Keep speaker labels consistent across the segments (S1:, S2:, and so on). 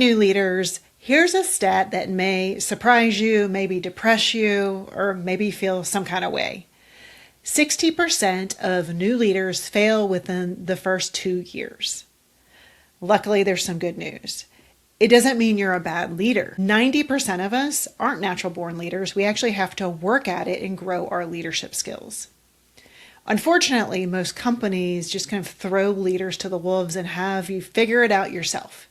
S1: New leaders, here's a stat that may surprise you, maybe depress you, or maybe feel some kind of way. 60% of new leaders fail within the first 2 years. Luckily, there's some good news. It doesn't mean you're a bad leader. 90% of us aren't natural born leaders. We actually have to work at it and grow our leadership skills. Unfortunately, most companies just kind of throw leaders to the wolves and have you figure it out yourself.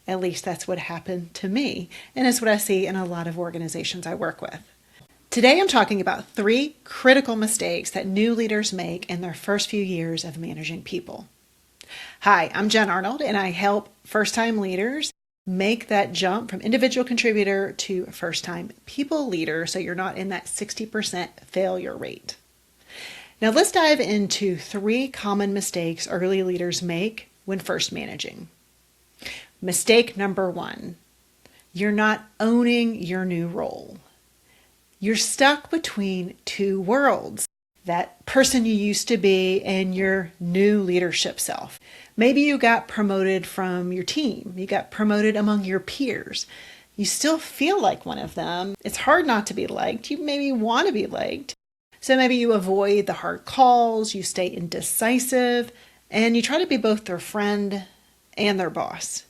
S1: At least that's what happened to me, and it's what I see in a lot of organizations I work with. Today I'm talking about 3 critical mistakes that new leaders make in their first few years of managing people. Hi, I'm Jen Arnold, and I help first-time leaders make that jump from individual contributor to first-time people leader so you're not in that 60% failure rate. Now let's dive into 3 common mistakes early leaders make when first managing. Mistake number 1, you're not owning your new role. You're stuck between 2 worlds, that person you used to be and your new leadership self. Maybe you got promoted from your team. You got promoted among your peers. You still feel like one of them. It's hard not to be liked. You maybe want to be liked. So maybe you avoid the hard calls, you stay indecisive, and you try to be both their friend and their boss.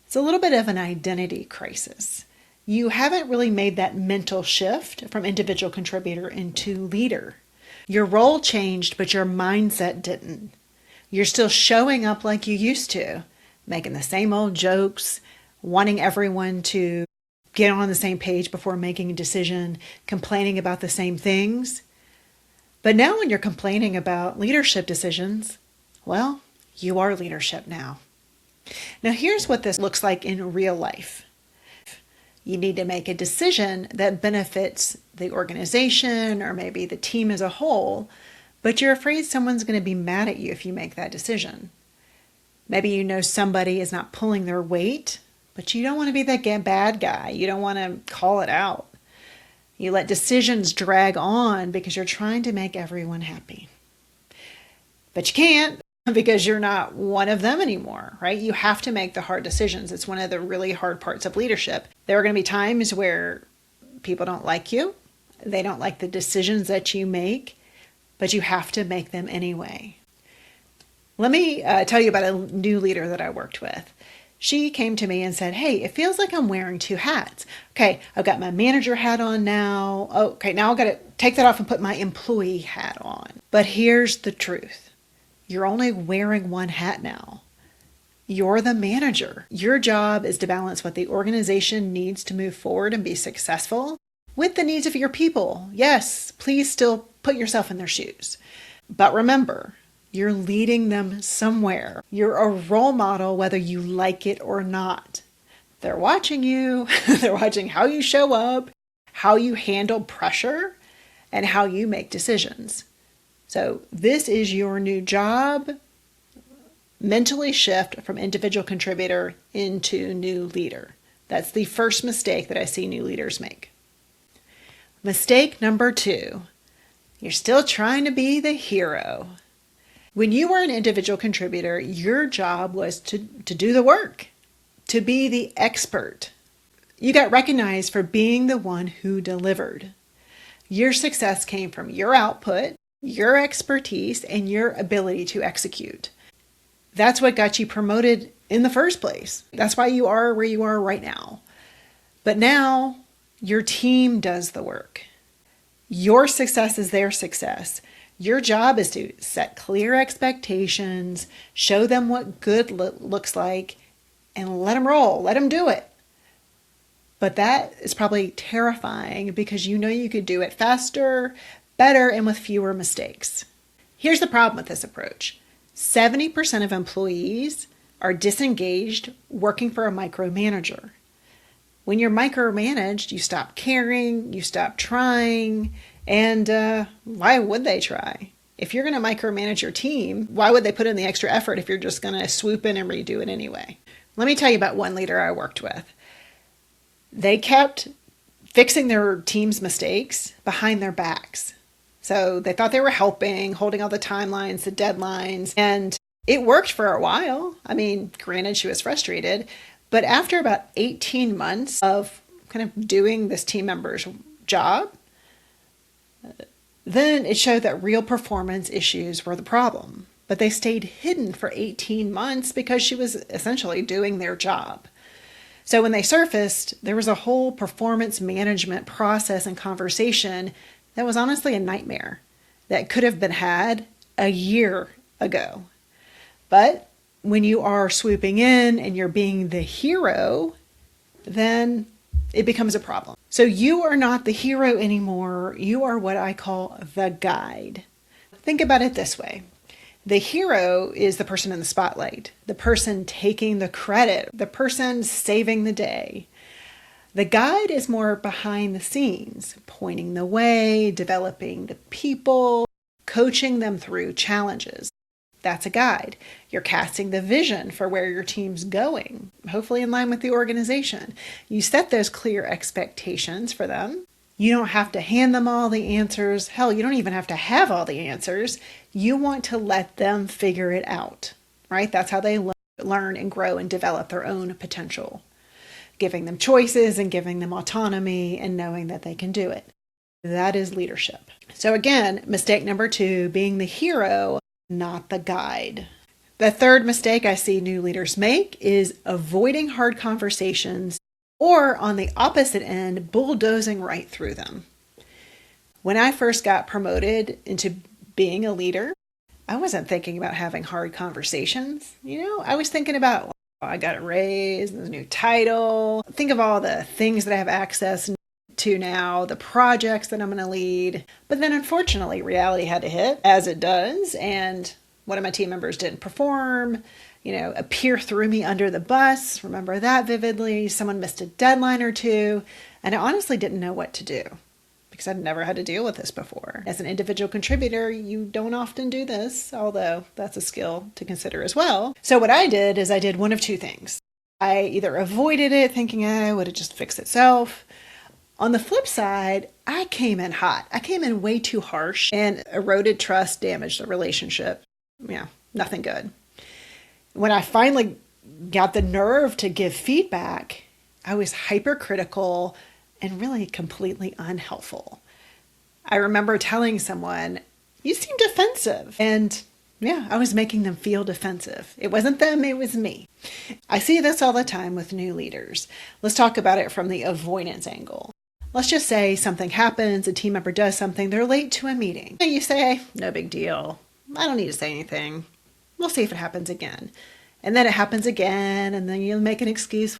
S1: It's a little bit of an identity crisis. You haven't really made that mental shift from individual contributor into leader. Your role changed, but your mindset didn't. You're still showing up like you used to, making the same old jokes, wanting everyone to get on the same page before making a decision, complaining about the same things. But now when you're complaining about leadership decisions, well, you are leadership now. Now here's what this looks like in real life. You need to make a decision that benefits the organization or maybe the team as a whole, but you're afraid someone's going to be mad at you if you make that decision. Maybe you know somebody is not pulling their weight, but you don't want to be that bad guy. You don't want to call it out. You let decisions drag on because you're trying to make everyone happy. But you can't, because you're not one of them anymore, right? You have to make the hard decisions. It's one of the really hard parts of leadership. There are going to be times where people don't like you. They don't like the decisions that you make, but you have to make them anyway. Let me tell you about a new leader that I worked with. She came to me and said, hey, it feels like I'm wearing 2 hats. Okay, I've got my manager hat on now. Okay, now I've got to take that off and put my employee hat on. But here's the truth. You're only wearing 1 hat now. You're the manager. Your job is to balance what the organization needs to move forward and be successful with the needs of your people. Yes, please still put yourself in their shoes. But remember, you're leading them somewhere. You're a role model whether you like it or not. They're watching you. They're watching how you show up, how you handle pressure, and how you make decisions. So this is your new job. Mentally shift from individual contributor into new leader. That's the first mistake that I see new leaders make. Mistake number 2, you're still trying to be the hero. When you were an individual contributor, your job was to do the work, to be the expert. You got recognized for being the one who delivered. Your success came from your output, your expertise, and your ability to execute. That's what got you promoted in the first place. That's why you are where you are right now. But now your team does the work. Your success is their success. Your job is to set clear expectations, show them what good looks like, and let them roll, let them do it. But that is probably terrifying because you know you could do it faster, better, and with fewer mistakes. Here's the problem with this approach. 70% of employees are disengaged working for a micromanager. When you're micromanaged, you stop caring, you stop trying, and why would they try? If you're going to micromanage your team, why would they put in the extra effort if you're just going to swoop in and redo it anyway? Let me tell you about one leader I worked with. They kept fixing their team's mistakes behind their backs. So they thought they were helping, holding all the timelines, the deadlines, and it worked for a while. I mean, granted, she was frustrated, But after about 18 months of kind of doing this team member's job, then it showed that real performance issues were the problem. But they stayed hidden for 18 months because she was essentially doing their job. So when they surfaced, there was a whole performance management process and conversation that was honestly a nightmare that could have been had a year ago. But when you are swooping in and you're being the hero, then it becomes a problem. So you are not the hero anymore. You are what I call the guide. Think about it this way. The hero is the person in the spotlight, the person taking the credit, the person saving the day. The guide is more behind the scenes, pointing the way, developing the people, coaching them through challenges. That's a guide. You're casting the vision for where your team's going, hopefully in line with the organization. You set those clear expectations for them. You don't have to hand them all the answers. Hell, you don't even have to have all the answers. You want to let them figure it out, right? That's how they learn and grow and develop their own potential. Giving them choices and giving them autonomy and knowing that they can do it. That is leadership. So again, mistake number 2, being the hero, not the guide. The third mistake I see new leaders make is avoiding hard conversations, or on the opposite end, bulldozing right through them. When I first got promoted into being a leader, I wasn't thinking about having hard conversations. I was thinking about, I got a raise, there's a new title. Think of all the things that I have access to now, the projects that I'm going to lead. But then unfortunately, reality had to hit, as it does, and one of my team members didn't perform. A peer threw me under the bus. Remember that vividly. Someone missed a deadline or two. And I honestly didn't know what to do because I'd never had to deal with this before. As an individual contributor, you don't often do this, although that's a skill to consider as well. So what I did is I did one of two things. I either avoided it thinking it would have just fixed itself. On the flip side, I came in hot. I came in way too harsh and eroded trust, damaged the relationship. Nothing good. When I finally got the nerve to give feedback, I was hypercritical and really completely unhelpful. I remember telling someone, "You seem defensive." And I was making them feel defensive. It wasn't them, it was me. I see this all the time with new leaders. Let's talk about it from the avoidance angle. Let's just say something happens, a team member does something, they're late to a meeting. You say, "No big deal. I don't need to say anything. We'll see if it happens again." And then it happens again, and then you make an excuse.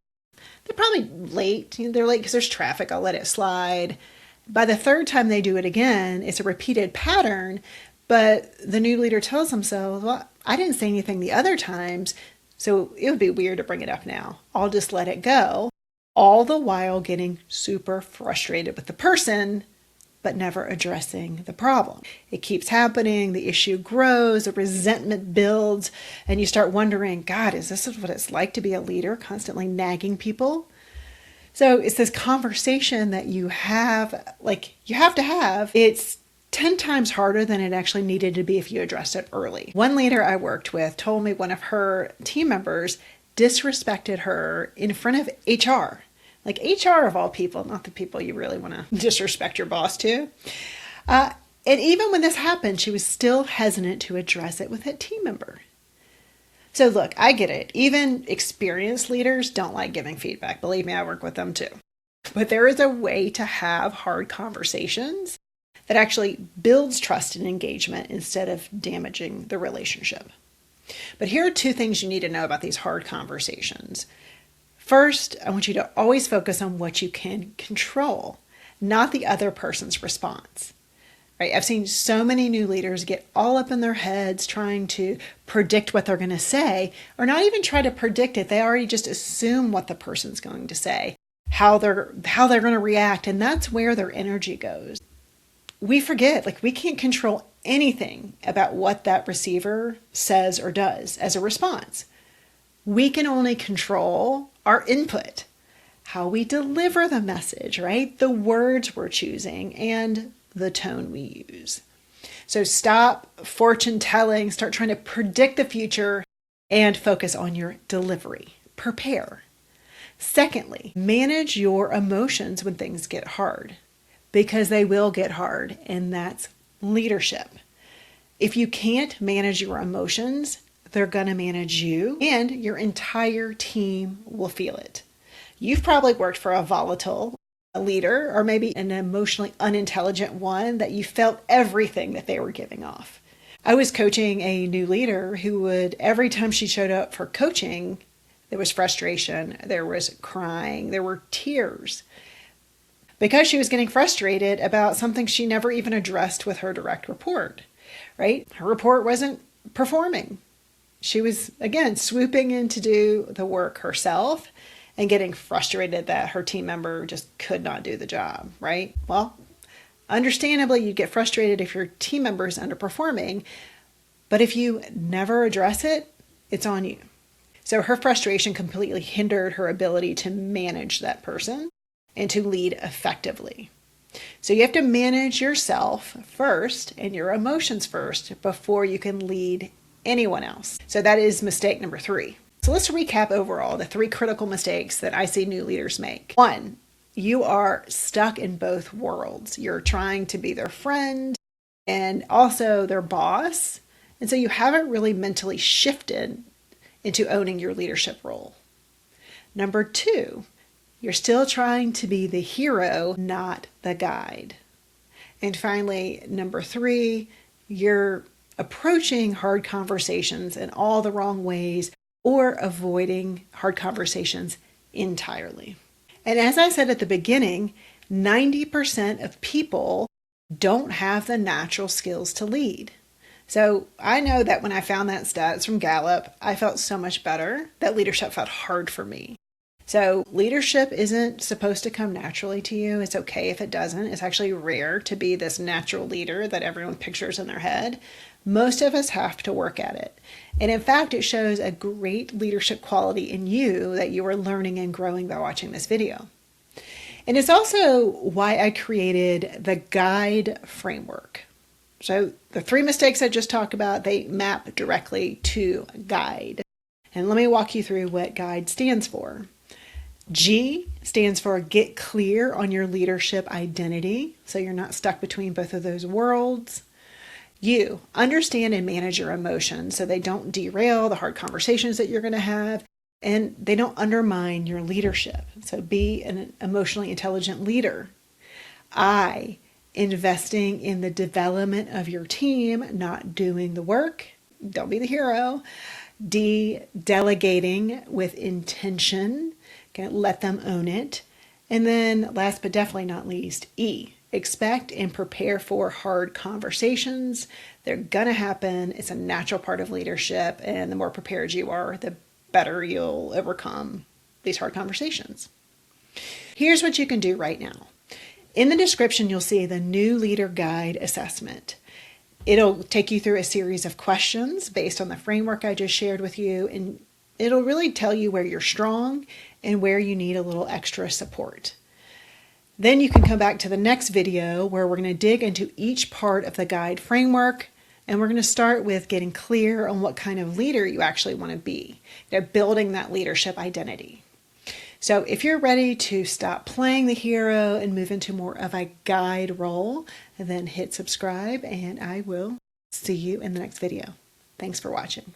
S1: They're probably late. They're late because there's traffic. I'll let it slide. By the third time they do it again, it's a repeated pattern, but the new leader tells themselves, "Well, I didn't say anything the other times, so it would be weird to bring it up now. I'll just let it go." All the while getting super frustrated with the person, but never addressing the problem. It keeps happening, the issue grows, the resentment builds, and you start wondering, God, is this what it's like to be a leader, constantly nagging people? So it's this conversation that you have to have. It's 10 times harder than it actually needed to be if you addressed it early. One leader I worked with told me one of her team members disrespected her in front of HR. Like HR of all people, not the people you really want to disrespect your boss to. And even when this happened, she was still hesitant to address it with a team member. So look, I get it. Even experienced leaders don't like giving feedback. Believe me, I work with them too. But there is a way to have hard conversations that actually builds trust and engagement instead of damaging the relationship. But here are 2 things you need to know about these hard conversations. First, I want you to always focus on what you can control, not the other person's response. Right? I've seen so many new leaders get all up in their heads trying to predict what they're going to say, or not even try to predict it. They already just assume what the person's going to say, how they're going to react, and that's where their energy goes. We forget, we can't control anything about what that receiver says or does as a response. We can only control our input, how we deliver the message, right? The words we're choosing and the tone we use. So stop fortune telling, start trying to predict the future and focus on your delivery. Prepare. Secondly, manage your emotions when things get hard, because they will get hard, and that's leadership. If you can't manage your emotions, they're going to manage you, and your entire team will feel it. You've probably worked for a volatile leader, or maybe an emotionally unintelligent one that you felt everything that they were giving off. I was coaching a new leader who would, every time she showed up for coaching, there was frustration, there was crying, there were tears, because she was getting frustrated about something she never even addressed with her direct report, right? Her report wasn't performing. She was, again, swooping in to do the work herself and getting frustrated that her team member just could not do the job, right? Well, understandably, you get frustrated if your team member is underperforming, but if you never address it, it's on you. So her frustration completely hindered her ability to manage that person and to lead effectively. So you have to manage yourself first and your emotions first before you can lead anyone else. So that is mistake number 3. So let's recap overall the 3 critical mistakes that I see new leaders make. 1, you are stuck in both worlds. You're trying to be their friend and also their boss. And so you haven't really mentally shifted into owning your leadership role. Number 2, you're still trying to be the hero, not the guide. And finally, number 3, you're approaching hard conversations in all the wrong ways or avoiding hard conversations entirely. And as I said at the beginning, 90% of people don't have the natural skills to lead. So I know that when I found that stats from Gallup, I felt so much better that leadership felt hard for me. So leadership isn't supposed to come naturally to you. It's okay if it doesn't. It's actually rare to be this natural leader that everyone pictures in their head. Most of us have to work at it. And in fact, it shows a great leadership quality in you that you are learning and growing by watching this video. And it's also why I created the guide framework. So the 3 mistakes I just talked about, they map directly to guide. And let me walk you through what guide stands for. G stands for get clear on your leadership identity, so you're not stuck between both of those worlds. U, understand and manage your emotions so they don't derail the hard conversations that you're going to have and they don't undermine your leadership. So be an emotionally intelligent leader. I, investing in the development of your team, not doing the work. Don't be the hero. D, delegating with intention. Okay, let them own it. And then last but definitely not least, E, expect and prepare for hard conversations. They're going to happen. It's a natural part of leadership. And the more prepared you are, the better you'll overcome these hard conversations. Here's what you can do right now. In the description, you'll see the new leader guide assessment. It'll take you through a series of questions based on the framework I just shared with you, and it'll really tell you where you're strong and where you need a little extra support. Then you can come back to the next video where we're going to dig into each part of the guide framework, and we're going to start with getting clear on what kind of leader you actually want to be. They're building that leadership identity. So if you're ready to stop playing the hero and move into more of a guide role, then hit subscribe and I will see you in the next video. Thanks for watching.